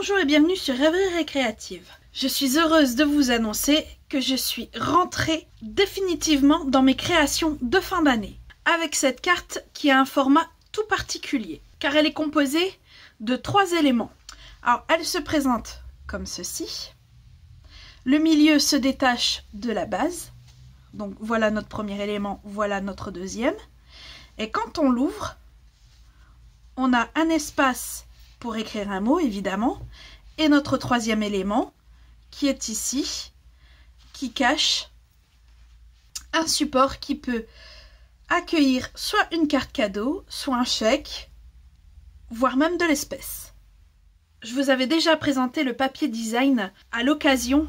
Bonjour et bienvenue sur Rêverie Récréative. Je suis heureuse de vous annoncer que je suis rentrée définitivement dans mes créations de fin d'année. Avec cette carte qui a un format tout particulier, car elle est composée de 3 éléments. Alors, elle se présente comme ceci. Le milieu se détache de la base. Donc voilà notre premier élément, voilà notre deuxième. Et quand on l'ouvre, on a un espace pour écrire un mot, évidemment, et notre troisième élément, qui est ici, qui cache un support qui peut accueillir soit une carte cadeau, soit un chèque, voire même de l'espèce. Je vous avais déjà présenté le papier design à l'occasion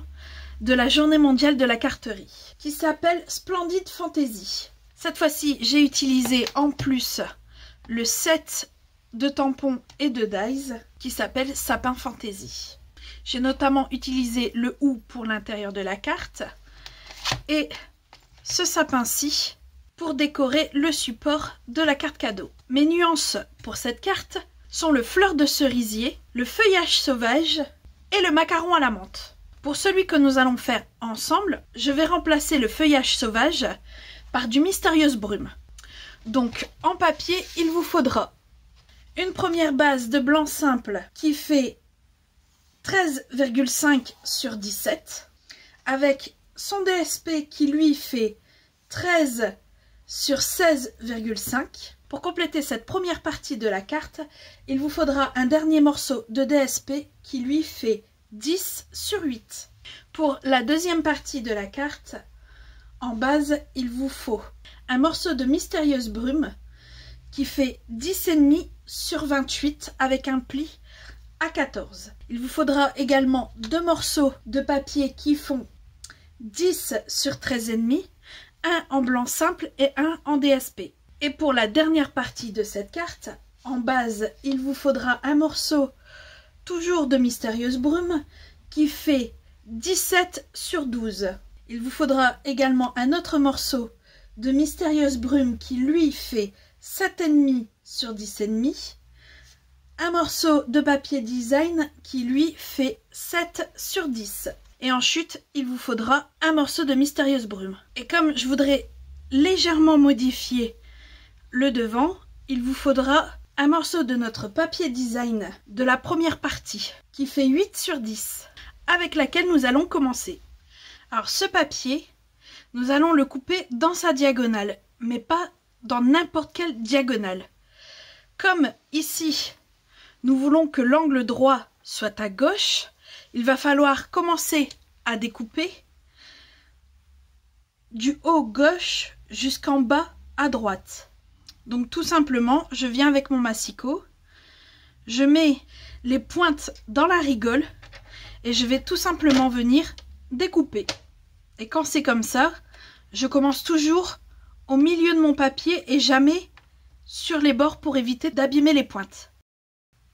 de la journée mondiale de la carterie, qui s'appelle Splendid Fantasy. Cette fois-ci, j'ai utilisé en plus le set de tampons et de dies qui s'appelle Sapin Fantasy. J'ai notamment utilisé le OU pour l'intérieur de la carte et ce sapin-ci pour décorer le support de la carte cadeau. Mes nuances pour cette carte sont le fleur de cerisier, le feuillage sauvage et le macaron à la menthe. Pour celui que nous allons faire ensemble, je vais remplacer le feuillage sauvage par du mystérieuse brume. Donc en papier, il vous faudra une première base de blanc simple qui fait 13,5 sur 17 avec son DSP qui lui fait 13 sur 16,5. Pour compléter cette première partie de la carte, il vous faudra un dernier morceau de DSP qui lui fait 10 sur 8. Pour la deuxième partie de la carte, en base, il vous faut un morceau de mystérieuse brume qui fait 10,5 sur 28 avec un pli à 14. Il vous faudra également 2 morceaux de papier qui font 10 sur 13,5, un en blanc simple et un en DSP. Et pour la dernière partie de cette carte, en base, il vous faudra un morceau toujours de mystérieuse brume qui fait 17 sur 12. Il vous faudra également un autre morceau de mystérieuse brume qui lui fait 7,5 sur 10,5. Un morceau de papier design qui lui fait 7 sur 10. Et en chute, il vous faudra un morceau de mystérieuse brume. Et comme je voudrais légèrement modifier le devant, il vous faudra un morceau de notre papier design de la première partie qui fait 8 sur 10, avec laquelle nous allons commencer. Alors ce papier, nous allons le couper dans sa diagonale, mais pas dans n'importe quelle diagonale. Comme ici, nous voulons que l'angle droit soit à gauche, il va falloir commencer à découper du haut gauche jusqu'en bas à droite. Donc tout simplement, je viens avec mon massicot, je mets les pointes dans la rigole et je vais tout simplement venir découper. Et quand c'est comme ça, je commence toujours au milieu de mon papier et jamais sur les bords pour éviter d'abîmer les pointes.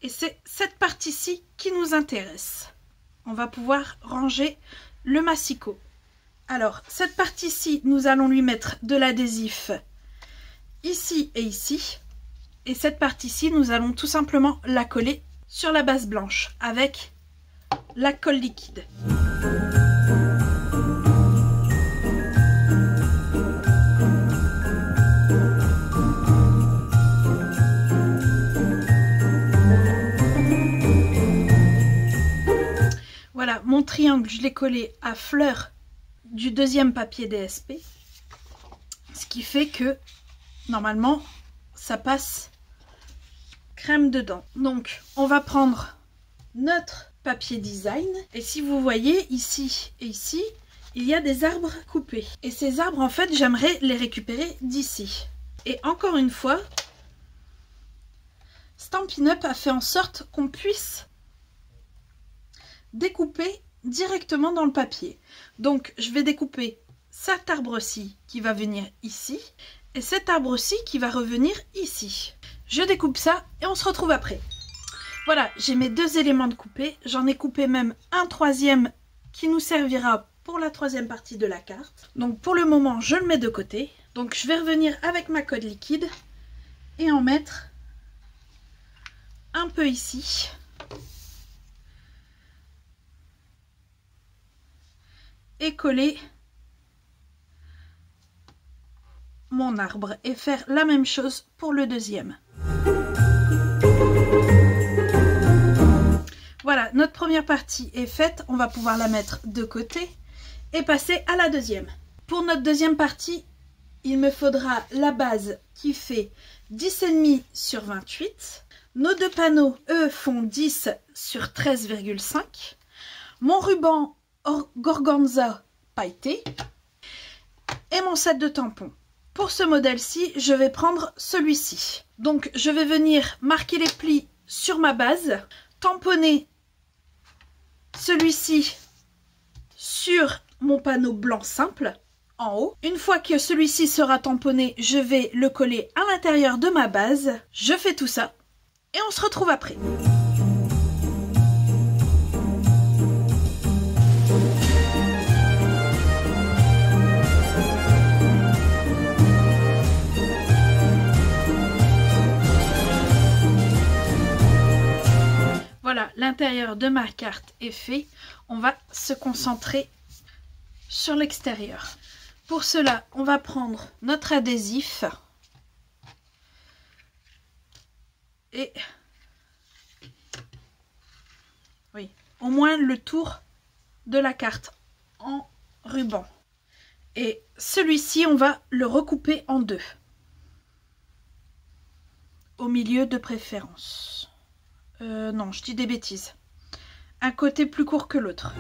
Et c'est cette partie-ci qui nous intéresse. On va pouvoir ranger le massicot. Alors, cette partie-ci, nous allons lui mettre de l'adhésif ici et ici. Et cette partie-ci, nous allons tout simplement la coller sur la base blanche avec la colle liquide. Voilà, mon triangle, je l'ai collé à fleur du deuxième papier DSP. Ce qui fait que, normalement, ça passe crème dedans. Donc, on va prendre notre papier design. Et si vous voyez, ici et ici, il y a des arbres coupés. Et ces arbres, en fait, j'aimerais les récupérer d'ici. Et encore une fois, Stampin' Up! A fait en sorte qu'on puisse découper directement dans le papier. Donc je vais découper cet arbre-ci qui va venir ici et cet arbre-ci qui va revenir ici. Je découpe ça et on se retrouve après. Voilà, j'ai mes 2 éléments de coupé. J'en ai coupé même un troisième qui nous servira pour la troisième partie de la carte. Donc pour le moment, je le mets de côté. Donc je vais revenir avec ma colle liquide et en mettre un peu ici et coller mon arbre et faire la même chose pour le deuxième. Voilà, notre première partie est faite. On va pouvoir la mettre de côté et passer à la deuxième. Pour notre deuxième partie, il me faudra la base qui fait 10,5 sur 28. Nos deux panneaux, eux, font 10 sur 13,5. Mon ruban Gorganza pailleté et mon set de tampons. Pour ce modèle-ci, je vais prendre celui-ci. Donc, je vais venir marquer les plis sur ma base, tamponner celui-ci sur mon panneau blanc simple en haut. Une fois que celui-ci sera tamponné, je vais le coller à l'intérieur de ma base. Je fais tout ça et on se retrouve après. Voilà, l'intérieur de ma carte est fait. On va se concentrer sur l'extérieur. Pour cela, on va prendre notre adhésif et oui, au moins le tour de la carte en ruban. Et celui-ci, on va le recouper en deux, au milieu de préférence. Non, je dis des bêtises. Un côté plus court que l'autre.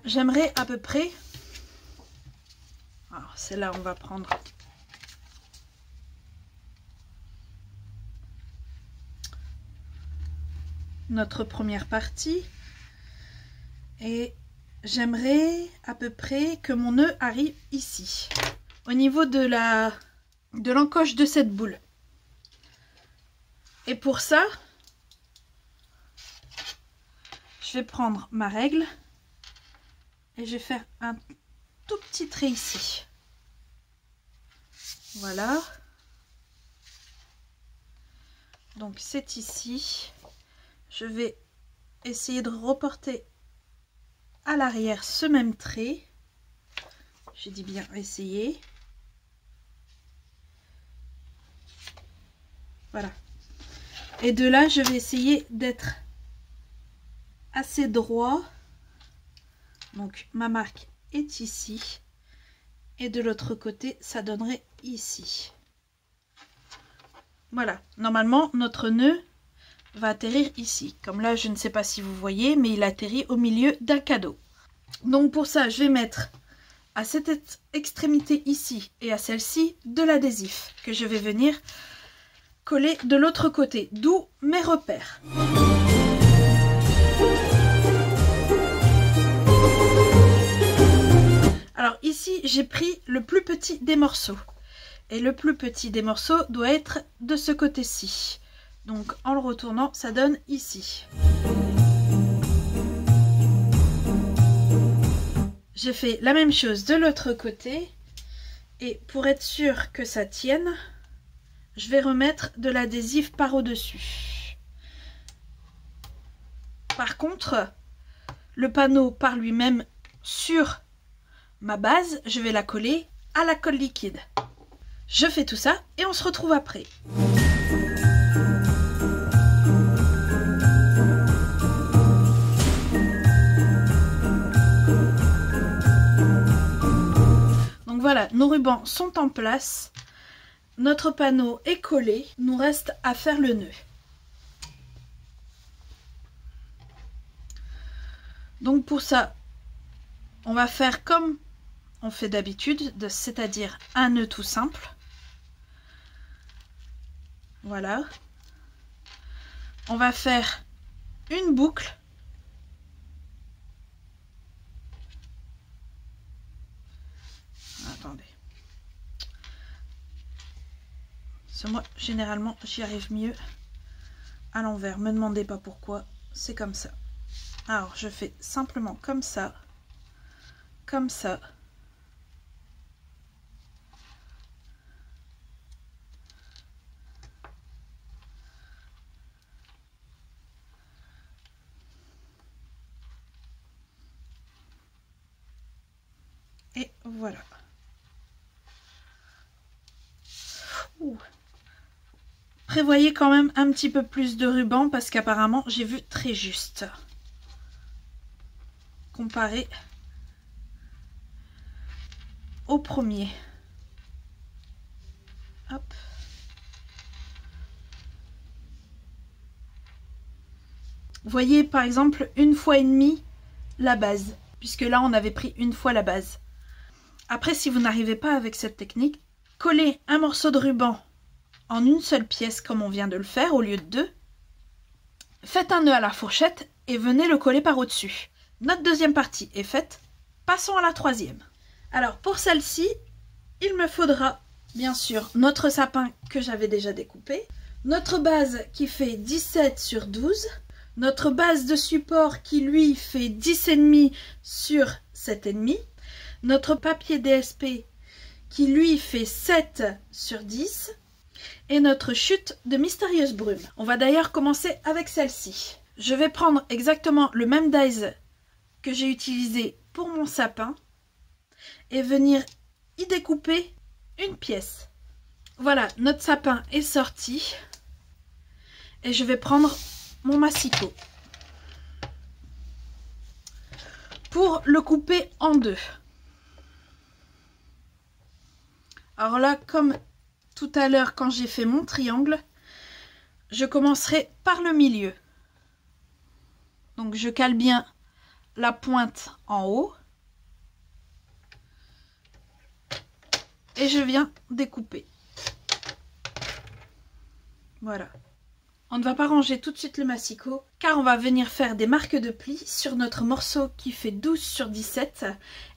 J'aimerais à peu près... Alors, c'est là où on va prendre... notre première partie. Et j'aimerais à peu près que mon nœud arrive ici. Au niveau de l'encoche de cette boule. Et pour ça, je vais prendre ma règle et je vais faire un tout petit trait ici. Voilà. Donc c'est ici. Je vais essayer de reporter à l'arrière ce même trait. J'ai dit bien essayer. Voilà. Et de là, je vais essayer d'être assez droit. Donc, ma marque est ici. Et de l'autre côté, ça donnerait ici. Voilà. Normalement, notre nœud va atterrir ici. Comme là, je ne sais pas si vous voyez, mais il atterrit au milieu d'un cadeau. Donc, pour ça, je vais mettre à cette extrémité ici et à celle-ci de l'adhésif que je vais venir coller de l'autre côté, d'où mes repères. Alors ici, j'ai pris le plus petit des morceaux. Et le plus petit des morceaux doit être de ce côté-ci. Donc en le retournant, ça donne ici. J'ai fait la même chose de l'autre côté. Et pour être sûr que ça tienne, je vais remettre de l'adhésif par au-dessus. Par contre, le panneau par lui-même sur ma base, je vais la coller à la colle liquide. Je fais tout ça et on se retrouve après. Donc voilà, nos rubans sont en place. Notre panneau est collé, il nous reste à faire le nœud. Donc pour ça, on va faire comme on fait d'habitude, c'est-à-dire un nœud tout simple. Voilà. On va faire une boucle. Attendez. Moi, généralement, j'y arrive mieux à l'envers. Me demandez pas pourquoi, c'est comme ça. Alors, je fais simplement comme ça, comme ça. Et voilà. Ouh. Prévoyez quand même un petit peu plus de ruban parce qu'apparemment j'ai vu très juste. Comparé au premier. Hop. Voyez par exemple 1,5 fois la base, puisque là on avait pris 1 fois la base. Après, si vous n'arrivez pas avec cette technique, collez un morceau de ruban en une seule pièce comme on vient de le faire au lieu de 2. Faites un nœud à la fourchette et venez le coller par au-dessus. Notre deuxième partie est faite, passons à la troisième. Alors pour celle-ci, il me faudra bien sûr notre sapin que j'avais déjà découpé, notre base qui fait 17 sur 12, notre base de support qui lui fait 10,5 sur 7,5, notre papier DSP qui lui fait 7 sur 10 et notre chute de mystérieuse brume. On va d'ailleurs commencer avec celle-ci. Je vais prendre exactement le même dies que j'ai utilisé pour mon sapin et venir y découper une pièce. Voilà, notre sapin est sorti et je vais prendre mon massicot pour le couper en deux. Alors là, comme tout à l'heure quand j'ai fait mon triangle, je commencerai par le milieu. Donc je cale bien la pointe en haut et je viens découper. Voilà. On ne va pas ranger tout de suite le massicot car on va venir faire des marques de plis sur notre morceau qui fait 12 sur 17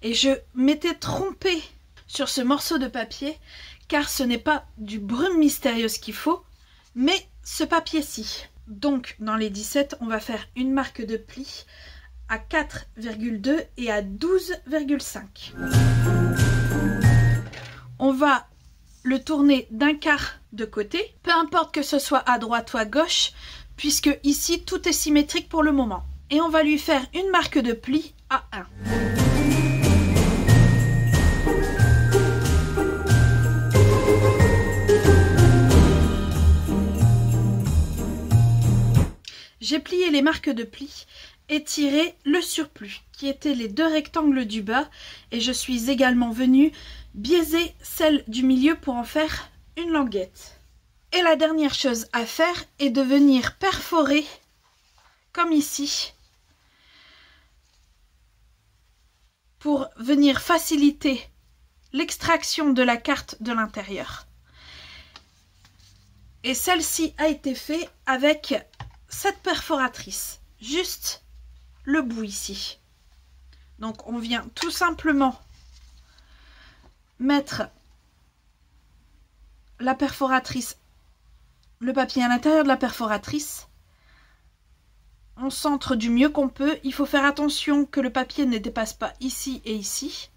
et je m'étais trompée sur ce morceau de papier car ce n'est pas du brume mystérieuse qu'il faut mais ce papier-ci. Donc dans les 17 on va faire une marque de pli à 4,2 et à 12,5. On va le tourner d'un quart de côté, peu importe que ce soit à droite ou à gauche, puisque ici tout est symétrique pour le moment. Et on va lui faire une marque de pli à 1. J'ai plié les marques de pli et tiré le surplus, qui étaient les deux rectangles du bas, et je suis également venue biaiser celle du milieu pour en faire une languette. Et la dernière chose à faire est de venir perforer, comme ici, pour venir faciliter l'extraction de la carte de l'intérieur. Et celle-ci a été faite avec cette perforatrice, juste le bout ici. Donc on vient tout simplement mettre la perforatrice, le papier à l'intérieur de la perforatrice. On centre du mieux qu'on peut. Il faut faire attention que le papier ne dépasse pas ici et ici.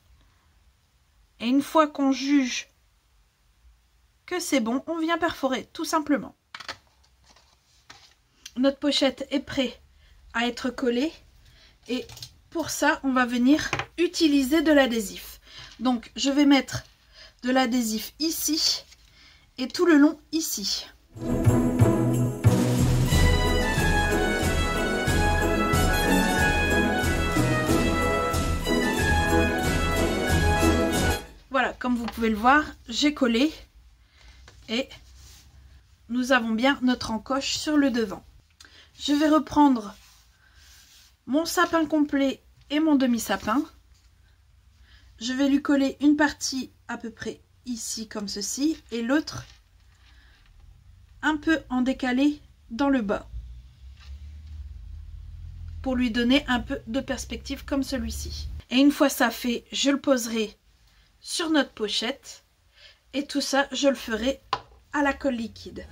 Et une fois qu'on juge que c'est bon, on vient perforer tout simplement. Notre pochette est prête à être collée. Et pour ça, on va venir utiliser de l'adhésif. Donc, je vais mettre de l'adhésif ici et tout le long ici. Voilà, comme vous pouvez le voir, j'ai collé et nous avons bien notre encoche sur le devant. Je vais reprendre mon sapin complet et mon demi-sapin. Je vais lui coller une partie à peu près ici comme ceci et l'autre un peu en décalé dans le bas pour lui donner un peu de perspective comme celui-ci. Et une fois ça fait, je le poserai sur notre pochette et tout ça je le ferai à la colle liquide.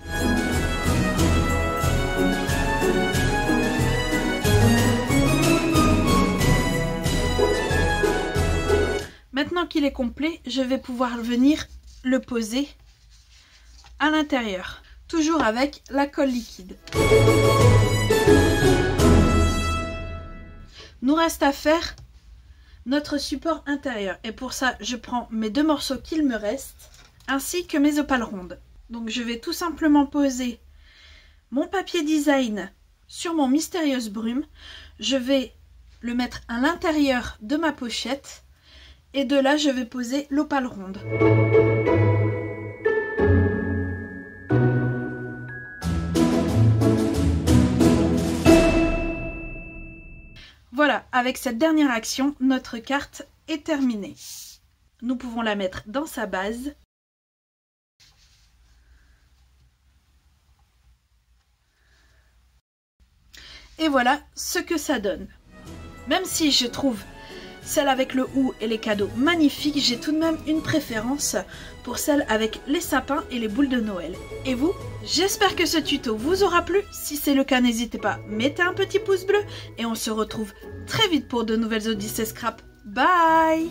Maintenant qu'il est complet, je vais pouvoir venir le poser à l'intérieur, toujours avec la colle liquide. Nous reste à faire notre support intérieur. Et pour ça, je prends mes 2 morceaux qu'il me reste, ainsi que mes opales rondes. Donc je vais tout simplement poser mon papier design sur mon mystérieuse brume. Je vais le mettre à l'intérieur de ma pochette. Et de là, je vais poser l'opale ronde. Voilà, avec cette dernière action, notre carte est terminée. Nous pouvons la mettre dans sa base. Et voilà ce que ça donne. Même si je trouve celle avec le hou et les cadeaux magnifiques, j'ai tout de même une préférence pour celle avec les sapins et les boules de Noël. Et vous? J'espère que ce tuto vous aura plu. Si c'est le cas, n'hésitez pas, mettez un petit pouce bleu et on se retrouve très vite pour de nouvelles Odyssées Scrap. Bye!